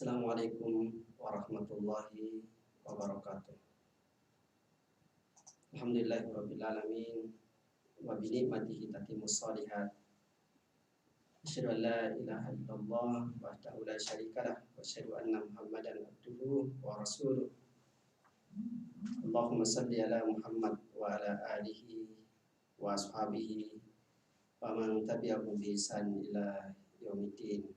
Assalamualaikum warahmatullahi wabarakatuh. Alhamdulillahirabbil alamin wa bi ni'matihi tatimmus shalihat. Asyhadu an la ilaha illallah wahdahu la syarikalah wa asyhadu anna Muhammadan abduhu wa rasuluh. Allahumma shalli ala Muhammad wa ala alihi wa ashabihi wa man tabi'ahum bi ihsan ila yaumiddin.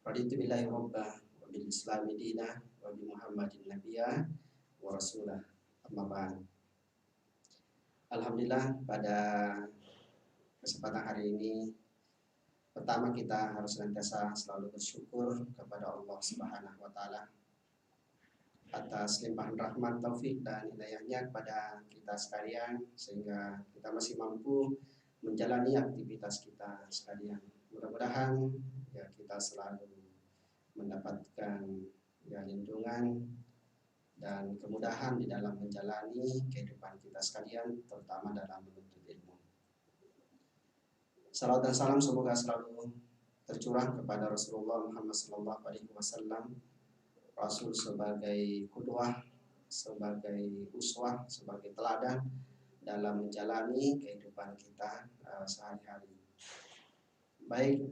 Raditu billahi rabbah wa bil islami dinah wa bi Muhammadin nabiyya wa rasulah. Amma ba'd. Alhamdulillah, pada kesempatan hari ini pertama kita harus senantiasa selalu bersyukur kepada Allah Subhanahu wa taala atas limpahan rahmat, taufik dan hidayahnya kepada kita sekalian sehingga kita masih mampu menjalani aktivitas kita sekalian. Mudah-mudahan ya kita selalu mendapatkan ya lindungan dan kemudahan di dalam menjalani kehidupan kita sekalian, terutama dalam menuntut ilmu. Salawat dan salam semoga selalu tercurah kepada Rasulullah Muhammad SAW, Rasul sebagai qudwah, sebagai uswah, sebagai teladan dalam menjalani kehidupan kita sehari-hari. Baik,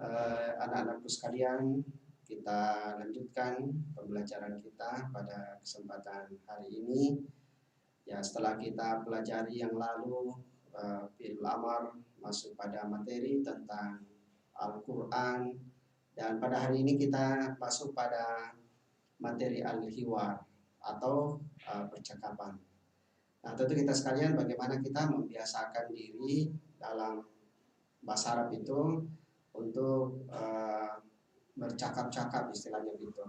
anak-anakku sekalian, kita lanjutkan pembelajaran kita pada kesempatan hari ini. Ya, setelah kita pelajari yang lalu fil amar, masuk pada materi tentang Al-Quran, dan pada hari ini kita masuk pada materi al-hiwar atau percakapan. Nah, tentu kita sekalian bagaimana kita membiasakan diri dalam bahasa Arab itu untuk bercakap-cakap, istilahnya gitu.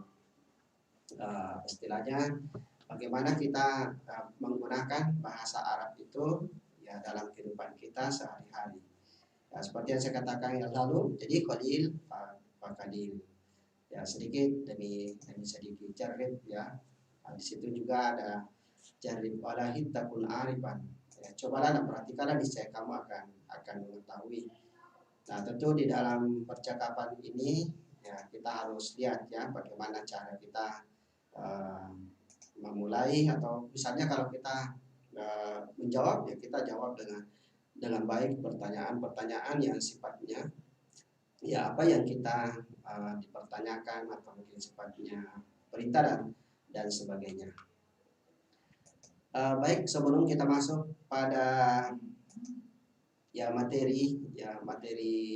Istilahnya bagaimana kita menggunakan bahasa Arab itu ya dalam kehidupan kita sehari-hari. Ya, seperti yang saya katakan yang lalu, jadi qalil qalil. Ya, sedikit demi sedikit, jarib ya. Nah, di situ juga ada jarib walahid takun arifan. Ya, cobalah dan perhatikanlah, niscaya kamu akan mengetahui. Nah, tentu di dalam percakapan ini ya kita harus lihat ya bagaimana cara kita memulai, atau misalnya kalau kita menjawab ya kita jawab dengan baik pertanyaan-pertanyaan yang sifatnya ya apa yang kita dipertanyakan, atau mungkin sifatnya perintah dan sebagainya. Baik, sebelum kita masuk pada materi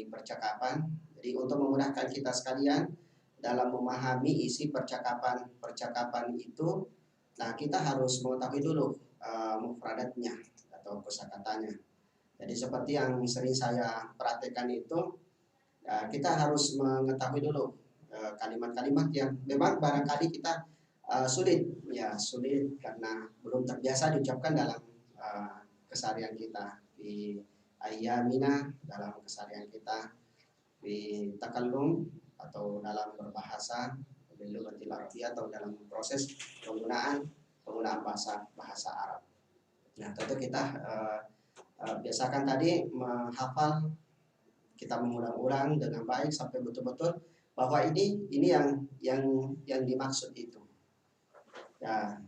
percakapan, jadi untuk memudahkan kita sekalian dalam memahami isi percakapan itu, nah kita harus mengetahui dulu mufradatnya atau kosakatanya. Jadi seperti yang sering saya praktekkan itu, kita harus mengetahui dulu kalimat-kalimat yang memang barangkali kita sulit karena belum terbiasa diucapkan dalam keseharian kita di ayyamina, dalam keseharian kita di takallum atau dalam berbahasa bil-lughatil arabiyyah, atau dalam proses penggunaan bahasa Arab. Nah, tentu kita biasakan tadi menghafal, kita mengulang-ulang dengan baik sampai betul-betul bahwa ini yang dimaksud itu. Ya,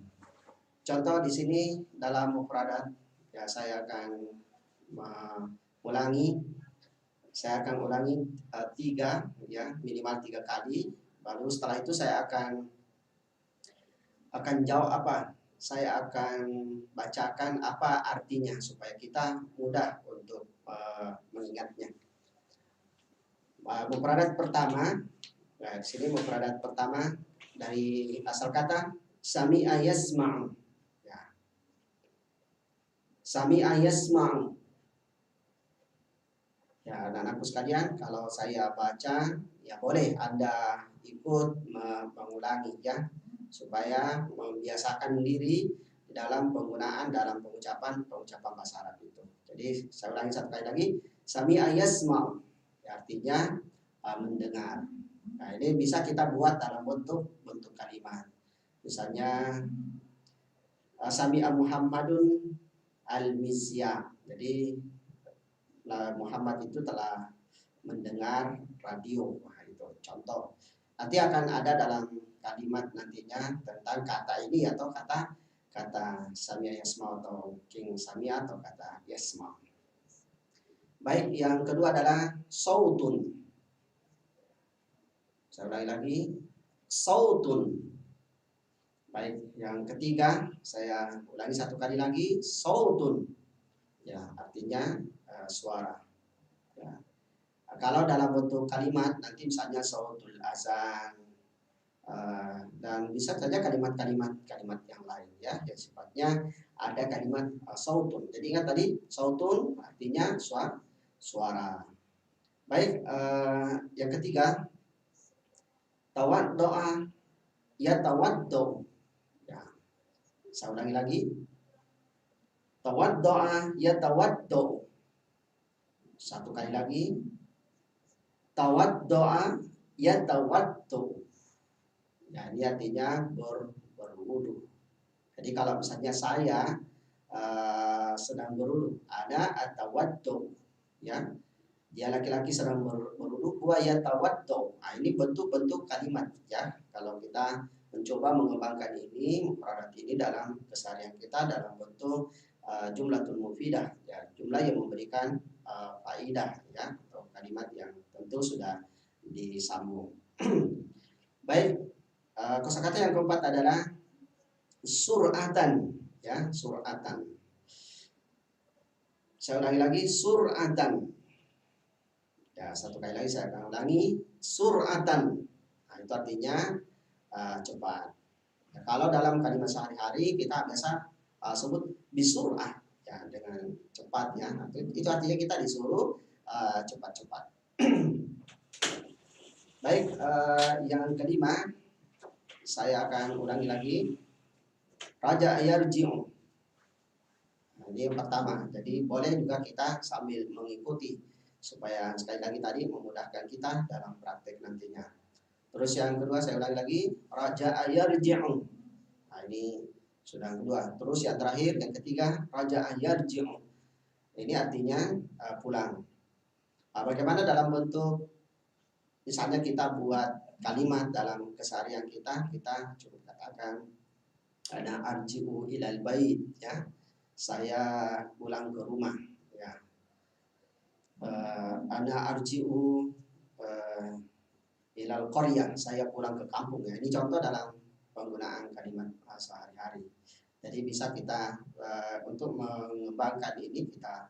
contoh di sini dalam mufradat ya saya akan ulangi 3 ya, minimal 3 kali. Lalu setelah itu saya akan jawab apa, saya akan bacakan apa artinya supaya kita mudah untuk mengingatnya. Mufradat pertama, nah di sini mufradat pertama dari asal kata sami'a yasma'u. Ya. Sami'a yasma'u. Ya, anak-anakku sekalian, kalau saya baca ya boleh Anda ikut mengulangi ya, supaya membiasakan diri dalam penggunaan, dalam pengucapan bahasa Arab itu. Jadi saya ulangi satu kali lagi, sami'a yasma'u, ya, artinya mendengar. Nah, ini bisa kita buat dalam bentuk kalimat. Misalnya sami'a Muhammadun al-mizya. Jadi Muhammad itu telah mendengar radio. Nah, itu contoh. Nanti akan ada dalam kalimat nantinya tentang kata ini atau kata Samia Yasma atau King Samia atau kata Yasma. Baik, yang kedua adalah sautun. Saya ulangi lagi, sautun. Baik, yang ketiga saya ulangi satu kali lagi, sautun. Ya, artinya suara. Ya. Kalau dalam bentuk kalimat nanti misalnya sautul azan, dan bisa saja kalimat-kalimat yang lain ya yang sifatnya ada kalimat sautun. Jadi ingat tadi sautun artinya suara. Baik, yang ketiga tawaddoa ya tawaddo. Ya, saya ulangi lagi. Tawaddoa ya tawaddo. Satu kali lagi. Tawaddoa ya tawaddo. Ya, ini artinya berwudu. Jadi kalau misalnya saya sedang berwudu, ana atawaddo, ya. Dia laki-laki sedang berwudu, wa yatawaddo. Nah, ini bentuk-bentuk kalimat ya. Kalau kita mencoba mengembangkan ini, mufradat ini dalam keseharian kita dalam bentuk jumlatul mufidah, ya, jumlah yang memberikan faidah ya, atau kalimat yang tentu sudah disambung. Baik, kosakata yang keempat adalah suratan, ya, suratan. Saya ulangi lagi, suratan. Ya, satu kali lagi saya akan ulangi, suratan. Nah, itu artinya cepat. Nah, kalau dalam kalimat sehari-hari kita biasa sebut bisurah, ya, dengan cepat ya. Nah, itu artinya kita disuruh cepat-cepat. Baik, yang kelima saya akan ulangi lagi, raja yarji'u. Nah, ini yang pertama. Jadi boleh juga kita sambil mengikuti supaya sekali lagi tadi memudahkan kita dalam praktek nantinya. Terus yang kedua saya ulangi lagi, raja yarji'u. Nah, ini sudah yang kedua. Terus yang terakhir yang ketiga, raja yarji'u. Ini artinya pulang. Nah, bagaimana dalam bentuk misalnya kita buat kalimat dalam keseharian kita cukup katakan ana arji'u ilal bait, ya, saya pulang ke rumah, ya. Ana arji'u ilal qaryah, saya pulang ke kampung, ya. Ini contoh dalam penggunaan kalimat sehari-hari. Jadi bisa kita untuk mengembangkan ini kita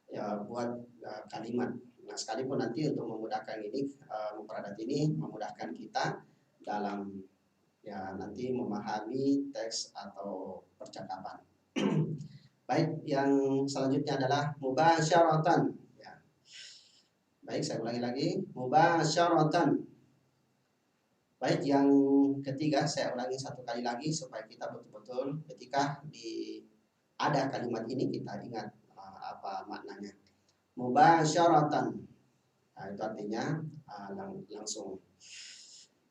ya buat kalimat. Nah, sekalipun nanti untuk memudahkan ini mufradat ini memudahkan kita dalam ya nanti memahami teks atau percakapan. Baik, yang selanjutnya adalah mubasyaratan, ya. Baik, saya ulangi lagi, mubasyaratan. Baik, yang ketiga saya ulangi satu kali lagi supaya kita betul-betul ketika ada kalimat ini kita ingat apa maknanya. Mubasyaratan. Nah, itu artinya langsung.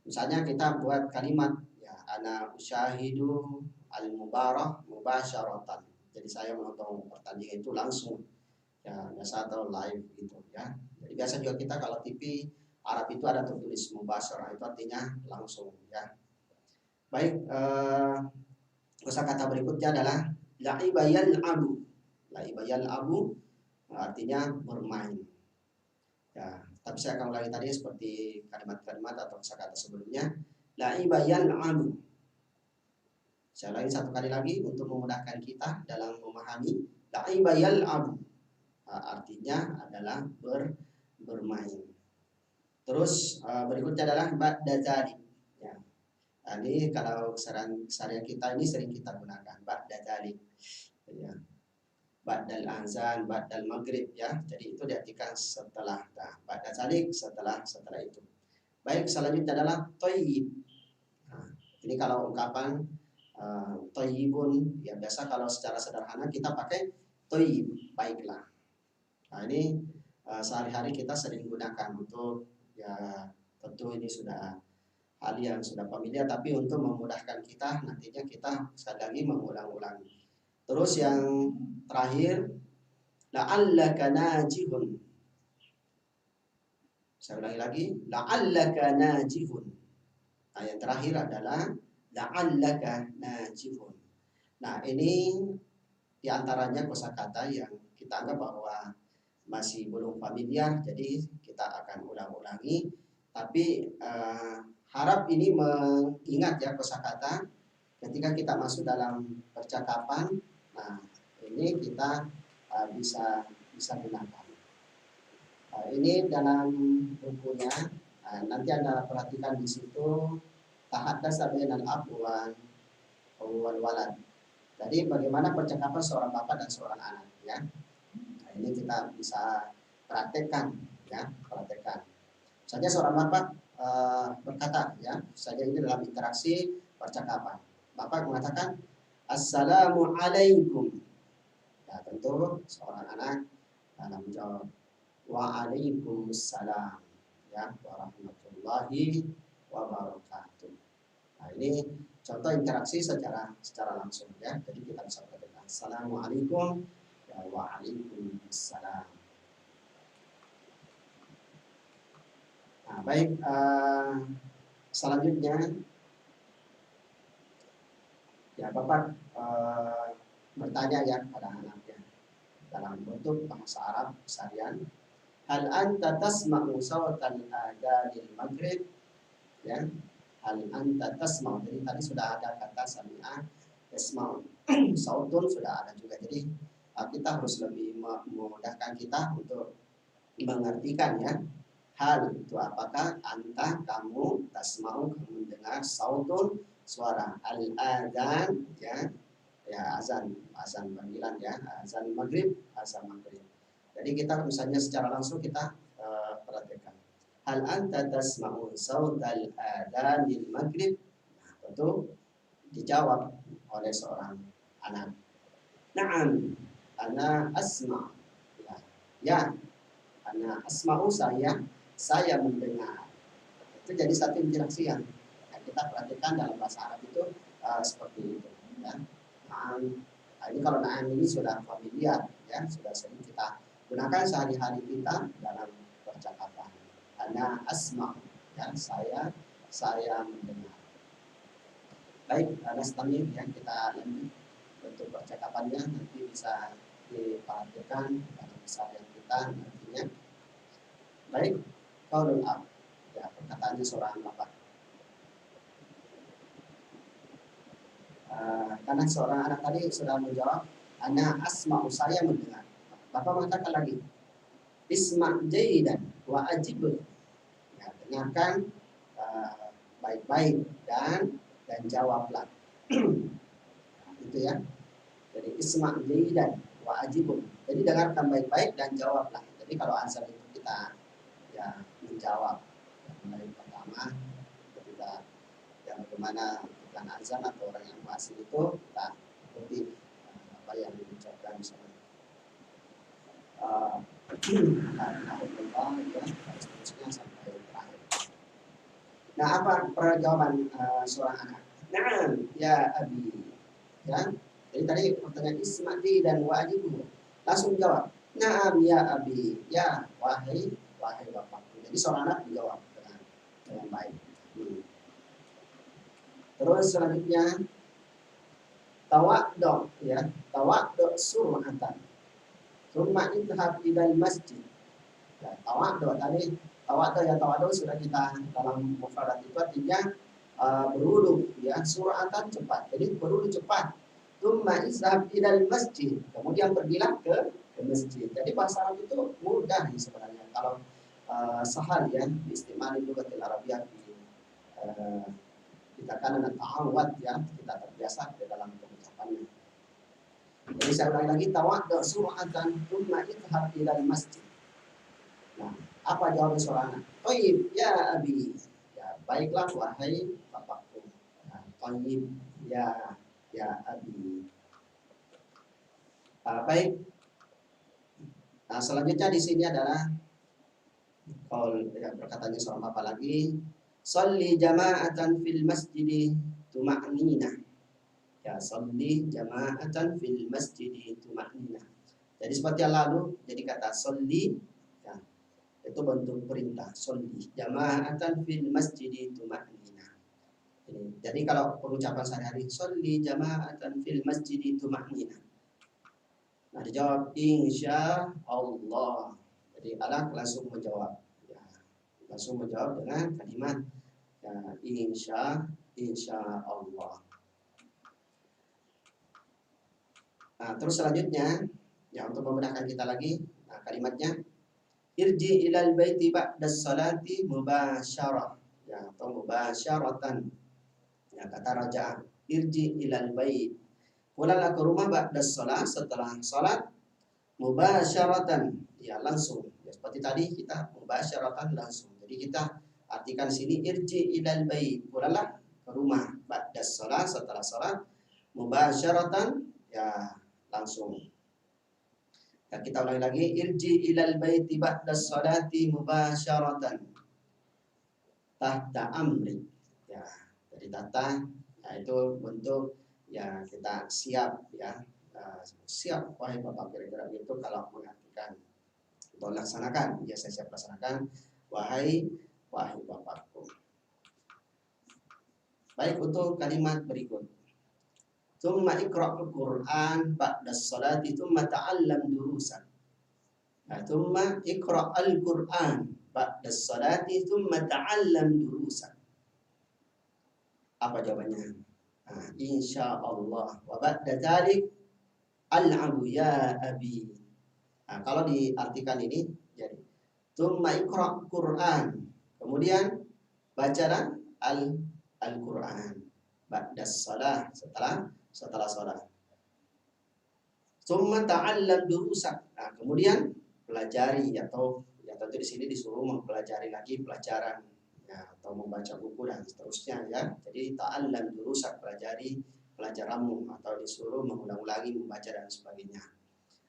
Misalnya kita buat kalimat ya, ana usyahidu al-mubarah mubasyaratan. Jadi saya menonton pertandingan itu langsung. Ya, biasa atau live gitu ya. Jadi biasa juga kita kalau TV Arab itu ada tertulis mubasyarah, itu artinya langsung ya. Baik, kosakata berikutnya adalah la'ibayal abu. La'ibayal abu artinya bermain. Ya, tapi saya akan ulangi tadi seperti kalimat-kalimat atau kosakata sebelumnya. La'ibayal abu. Saya ulangi satu kali lagi untuk memudahkan kita dalam memahami. La'ibayal abu artinya adalah bermain. Terus berikutnya adalah ba'da dzalik. Ya. Nah, ini kalau keseharian kita ini sering kita gunakan ba'da dzalik. Ya. Ba'dal azan, ba'dal maghrib, ya. Jadi itu diartikan setelah. Nah, ba'da dzalik setelah itu. Baik, selanjutnya adalah thayyib. Nah, ini kalau ungkapan thayyibun, ya biasa kalau secara sederhana kita pakai thayyib, baiklah. Nah, ini sehari-hari kita sering gunakan untuk ya tentu ini sudah hal yang sudah familiar, tapi untuk memudahkan kita nantinya kita sekali lagi mengulang-ulang. Terus yang terakhir la'allaka najihun. Saya ulangi lagi, la'allaka najihun. Nah, yang terakhir adalah la'allaka najihun. Nah, ini diantaranya kosakata yang kita anggap bahwa masih belum familiar, jadi kita akan ulang-ulangi. Tapi harap ini mengingat ya kosakata ketika kita masuk dalam percakapan. Nah, ini kita bisa gunakan. Ini dalam bukunya. Nanti Anda perhatikan di situ tahaddatsa bainal abwan wal walad. Jadi bagaimana percakapan seorang bapak dan seorang anak ya. Nah, ini kita bisa praktekkan ya, praktekkan. Saja seorang bapak berkata ya, saja ini dalam interaksi percakapan. Bapak mengatakan Assalamualaikum. Ya, tentu seorang anak menjawab Waalaikumsalam ya warahmatullahi wabarakatuh. Nah, ini contoh interaksi secara langsung ya. Jadi kita bisa katakan Assalamualaikum ya Waalaikumsalam. Nah, baik, selanjutnya ya Bapak bertanya ya pada anaknya dalam bentuk bahasa Arab keseharian. Hal anta tasma'u sawtal adhanil maghrib ya. Hal anta tasma'u, jadi tadi sudah ada kata sami'a, tasma'u. Sautun sudah ada juga. Jadi kita harus lebih memudahkan kita untuk mengartikan ya. Hal itu apakah anta kamu tasma'u kamu mendengar sautun suara al-adhan ya. Ya azan panggilan ya, azan maghrib. Jadi kita misalnya secara langsung kita perhatikan. Hal anta tasma'u sautal adhanil maghrib. Nah, tentu dijawab oleh seorang anak. Na'am, ana asma'. Ya, ana asma'u saya mendengar. Itu jadi satu interaksi yang kita perhatikan dalam bahasa Arab itu seperti itu ya. Na'am. Nah, ini kalau na'am ini sudah familiar ya, sudah sering kita gunakan sehari-hari kita dalam percakapan. Ana asma' ya, saya mendengar. Baik, nastamir yang kita lanjut bentuk percakapannya nanti bisa diperhatikan dalam keseharian kita nantinya. Baik, qaulul ab ya, perkataannya seorang bapak. Karena seorang anak tadi sudah menjawab ana asma'u saya mendengar. Bapak mengatakan lagi isma' jaidan wa ajib. Ya, dengarkan baik-baik dan jawablah. Nah, itu ya. Jadi isma' jaidan wa ajib. Jadi dengarkan baik-baik dan jawablah. Jadi kalau answer itu kita ya menjawab. Yang pertama ketika yang bagaimana bukan azan atau orang yang masih itu kita ikuti apa yang diucapkan misalnya seterusnya sampai terakhir. Nah, apa jawaban seorang anak? Nah, ya abi. Ya. Jadi tadi pertanyaan ismati dan wajibu. Langsung jawab. Naam ya abi. Ya, wahai bapakku. Jadi seorang anak dijawab dengan baik. Terus selanjutnya tawaddu ya. Tawaddu sur'atan. Summa idhab ilal masjid. Ya, tawaddu tadi tawaddu sudah kita dalam mufradat itu artinya berwudu ya, sur'atan cepat. Jadi berwudu cepat. Summa idhab ilal masjid. Kemudian pergilah ke masjid. Jadi bahasa Arab itu mudah sebenarnya. Kalau sahal ya, istimali lughatil arabiyyah kita kan ta'awad ya, kita terbiasa di dalam pengucapannya. Jadi saya ulangi lagi, tawaddu sur'atan thumma idhab ilal masjid. Nah, apa jawaban seorang anak? Thayyib ya abi. Ya, baiklah wahai bapakku. Nah, thayyib ya abi. Baik. Nah, selanjutnya di sini adalah kalau ya, perkataannya seorang bapak lagi, sholli jama'atan fil masjidi tuma'ninah. Ya, sholli jama'atan fil masjidi tuma'ninah. Jadi seperti yang lalu, jadi kata sholli ya, itu bentuk perintah. Sholli jama'atan fil masjidi tuma'ninah. Ini. Jadi kalau perucapan sehari-hari, sholli jama'atan fil masjid itu maknina. Nah dijawab insya Allah. Jadi anak langsung menjawab, ya, langsung menjawab dengan kalimat ya, insya Allah. Nah terus selanjutnya, ya untuk memudahkan kita lagi, nah, kalimatnya irji ilal baiti ba'da salati mubasyarah, ya atau mubasyaratan. Ya kata raja irji ilal bait, pulanglah ke rumah ba'da salat, setelah salat, mubasyaratan, ya langsung. Ya, seperti tadi kita mubasyaratan langsung. Jadi kita artikan sini irji ilal bait, pulanglah ke rumah ba'da salat, setelah salat, mubasyaratan, ya langsung. Ya, kita ulangi lagi irji ilal baiti ba'da salati mubasyaratan tahta amri. Ya, jadi tahta, ya itu bentuk ya kita siap, ya siap wahai bapak, kira-kira itu kalau mengartikan untuk laksanakan, ya saya siap laksanakan wahai bapakku. Baik, untuk kalimat berikut, tsumma iqra'ul Qur'an ba'da sholati tsumma ta'allam durusan. Nah, tsumma iqra'ul Qur'an ba'da sholati tsumma ta'allam durusan. Apa jawabannya? Nah, insya Allah. Wa ba'da dzalik al'abu ya abi. Nah, kalau diartikan ini jadi tsumma iqra' Qur'an. Kemudian bacalah Al-Qur'an ba'da shalah, setelah salat. Tsumma ta'allam durusak. Nah, kemudian pelajari, atau yang tentu di sini disuruh mempelajari lagi pelajaran, ya, atau membaca buku dan seterusnya, ya. Jadi ta'allam durusak, pelajari pelajaranmu, atau disuruh mengulang-ulangi membaca dan sebagainya.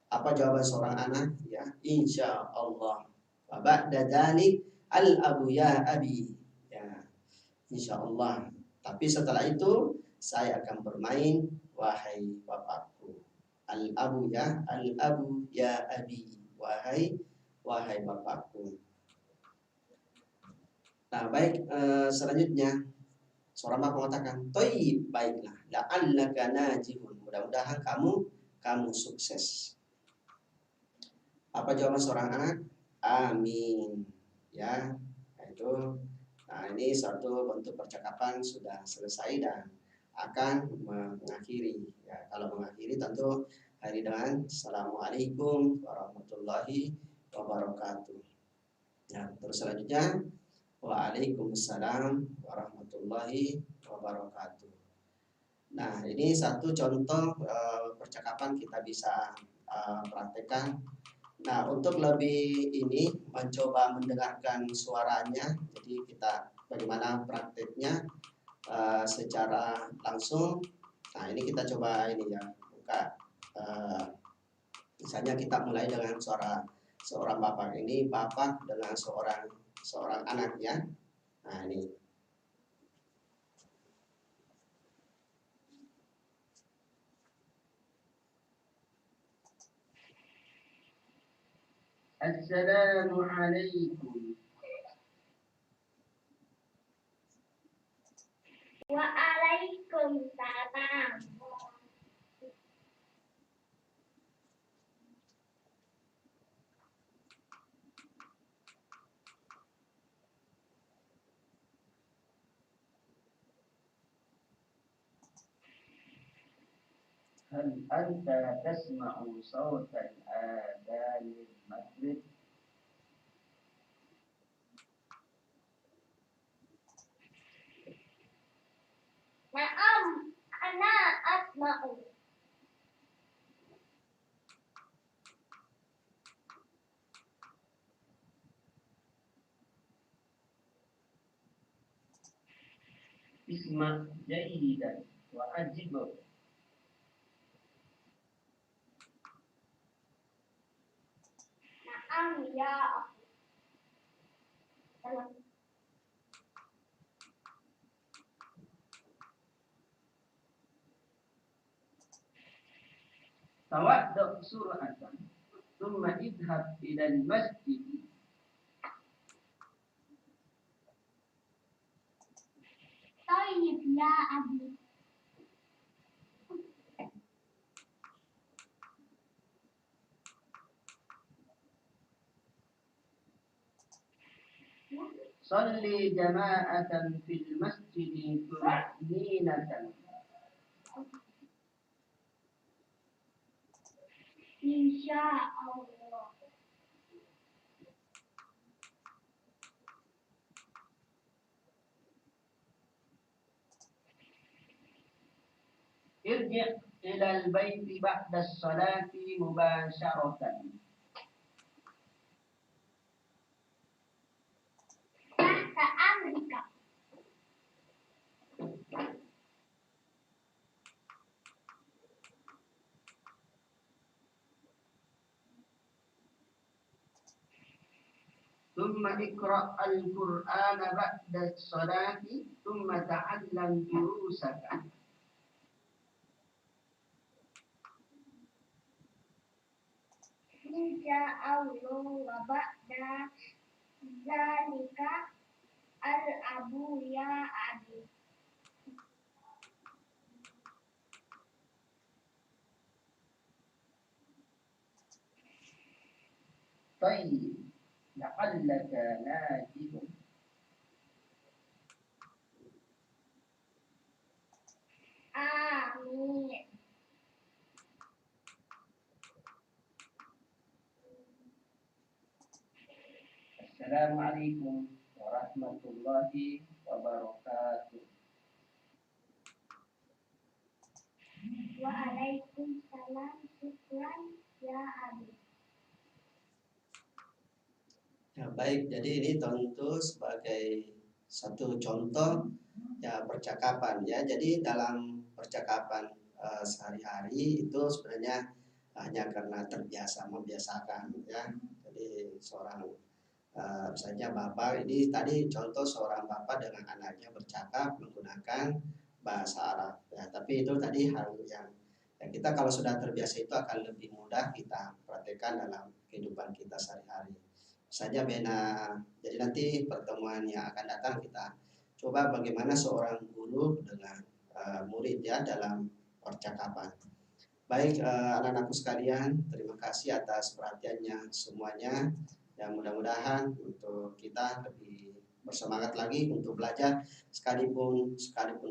Apa jawaban seorang anak? Ya, insya Allah. Wa ba'da dzalik al-abu ya abi. Ya, insya Allah. Tapi setelah itu saya akan bermain wahai bapakku. Al-abu ya abi. Wahai bapakku. Nah, baik, selanjutnya seorang bapak mengatakan, "Thayyib, baiklah. La'allaka najihun." Mudah-mudahan kamu sukses. Apa jawaban seorang anak? Amin. Ya, itu. Nah, ini satu bentuk percakapan sudah selesai dan akan mengakhiri. Ya, kalau mengakhiri tentu hari dengan Assalamualaikum warahmatullahi wabarakatuh. Ya, terus selanjutnya Waalaikumsalam warahmatullahi wabarakatuh. Nah, ini satu contoh percakapan kita bisa praktekkan. Nah, untuk lebih ini mencoba mendengarkan suaranya, jadi kita bagaimana prakteknya secara langsung. Nah, ini kita coba ini ya, buka. Misalnya kita mulai dengan suara seorang bapak, ini bapak dengan seorang anaknya. Nah, ini. Assalamualaikum. Waalaikumsalam. هل أنت تسمع صوت الآذان المغرب؟ Naam, ana asma'u. Isma jayidan wa ajib. Naam ya akhi. Tawaddu sur'atan thumma idhab ila al-masjid. Tayyib. طيب يا أبي. صلي جماعة في المسجد طمأنينة. إن شاء الله. ارجع إلى البيت بعد الصلاة مباشرة. تحت أمرك. ثم اقرأ القرآن بعد الصلاة ثم تعلم دروسك. إن شاء الله. وبعد ذلك الأب يا أبي. طيب لعلك ناجح. آمين. السلام عليكم ورحمة الله وبركاته. وعليكم السلام. شكرا يا أبي. Ya, baik, jadi ini tentu sebagai satu contoh ya percakapan ya. Jadi dalam percakapan sehari-hari itu sebenarnya hanya karena terbiasa membiasakan ya. Jadi seorang misalnya bapak ini tadi contoh seorang bapak dengan anaknya bercakap menggunakan bahasa Arab ya. Tapi itu tadi hal yang kita kalau sudah terbiasa itu akan lebih mudah kita praktekkan dalam kehidupan kita sehari-hari saja Bena. Jadi nanti pertemuan yang akan datang kita coba bagaimana seorang guru dengan murid ya dalam percakapan. Baik anak-anakku sekalian, terima kasih atas perhatiannya semuanya. Dan mudah-mudahan untuk kita lebih bersemangat lagi untuk belajar sekalipun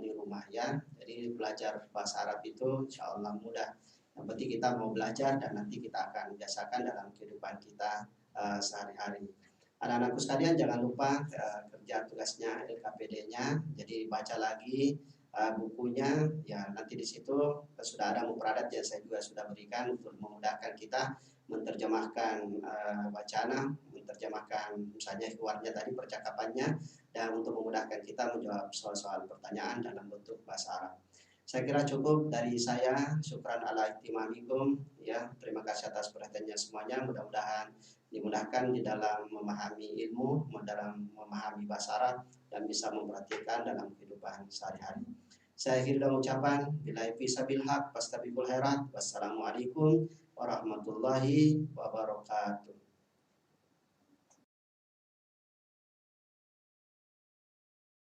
di rumah ya. Jadi belajar bahasa Arab itu insya Allah mudah. Yang penting kita mau belajar dan nanti kita akan biasakan dalam kehidupan kita sehari-hari. Anak-anakku sekalian jangan lupa kerja tugasnya LKPD-nya. Jadi baca lagi bukunya ya, nanti di situ sudah ada mufradat yang saya juga sudah berikan untuk memudahkan kita menerjemahkan wacana, menerjemahkan misalnya keluarnya tadi percakapannya, dan untuk memudahkan kita menjawab soal-soal pertanyaan dalam bentuk bahasa Arab. Saya kira cukup dari saya. Syukran ala ihtimamikum ya. Terima kasih atas perhatiannya semuanya. Mudah-mudahan dimudahkan di dalam memahami ilmu, dalam memahami bahasa Arab, dan bisa memperhatikan dalam kehidupan sehari-hari. Saya akhiri dengan ucapan billahi fisabil haq fastabiqul khairat. Wassalamualaikum warahmatullahi wabarakatuh.